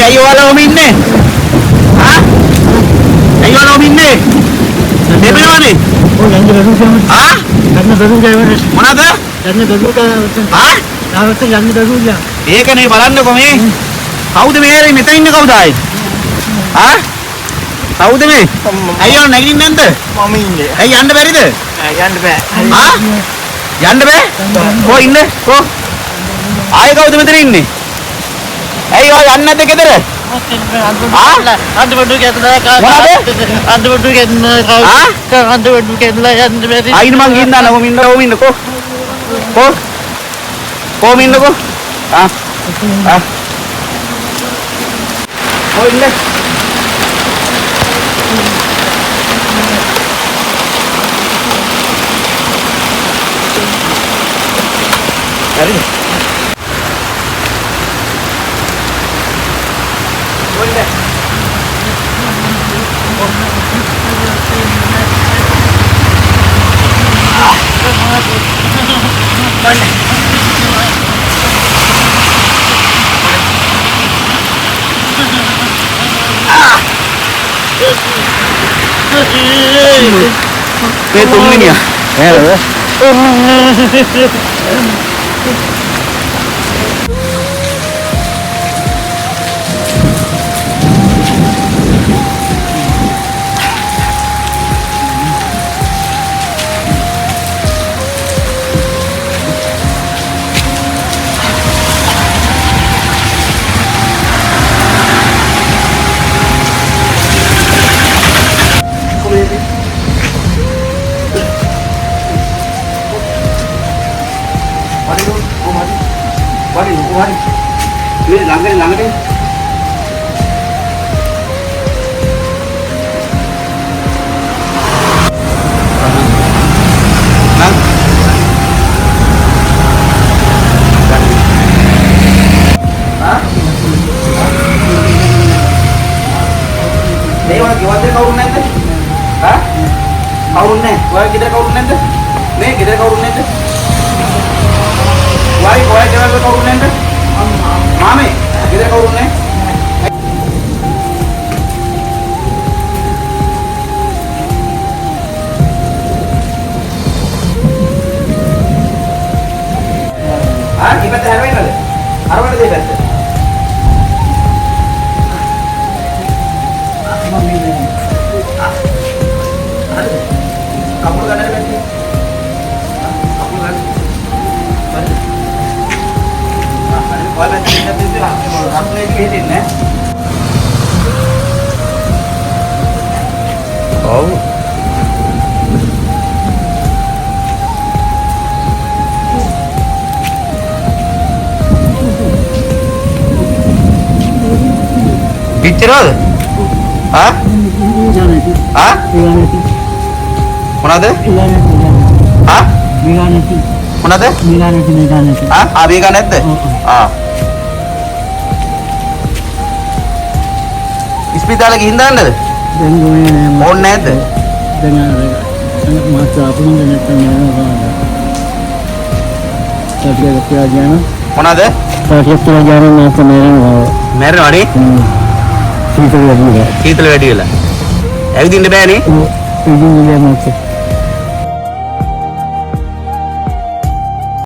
ඇයි ඔයාලා ඔහම ඉන්නේ? ආ? ඇයි ඔයාලා ඔහම ඉන්නේ? දෙපෙනවනේ. ඔය යන්නේ බැලුම් ගමන්. ආ? යන්නේ බැලුම් ගමන්. මොනවාද? යන්නේ බැලුම් ගමන්. ආ? තාමත් යන්නේ බැලුම් ගමන්. ඒකනේ බලන්නකො මේ. කවුද මේ ඇරේ මෙතන ඉන්නේ කවුද ආයේ? ආ? කවුද මේ? ඇයි ඔයාලා නැගිටින්නේ නැන්ද? මම ඉන්නේ. ඇයි යන්න බැරිද? යන්න බෑ. ආ? යන්න බෑ? කො ඉන්නේ? කො? ආයේ කවුද මෙතන ඉන්නේ? ඇයි ඔයා යන්නේ නැද්ද ගෙදර? අන්තිමට ගෙදලා අන්තිමට ගෙදලා යන්න බැරි. අයින් මං ගින්න නම ඉන්න කො? කො ඉන්නකො? ආ? ආ? කො ඉන්නේ? හරි. කොල්ල. මේ තුන්වෙනියා. Wari. Ini langgar. Mame, kita kau urut Ah, kita terharuin ada. Haruin ada betul. Kamu kan ada betul. Kamu kan. Wala kita tu apa lagi hedin eh? Oh. Bicara? Ah? Ah? Mana ada? Ah? Mana ada? Ah? Abi kan ada? Ah. ඉස්පිතාලේ ගිහින් දාන්නද? දැන් ගෝනේ නෑ. ඕනේ නැද්ද? දැන් අර මාත් අපුන් දැන් යනවා. තාටියක් කියලා යනවා. මොනවාද? තාටියක් කියලා යනවා මාත් මැරෙනවා. මැරෙනවනේ? සීතල වැඩි වෙලා. සීතල වැඩි වෙලා. ඇවිදින්න බෑනේ? ඉතින් ඉන්නේ මාත්.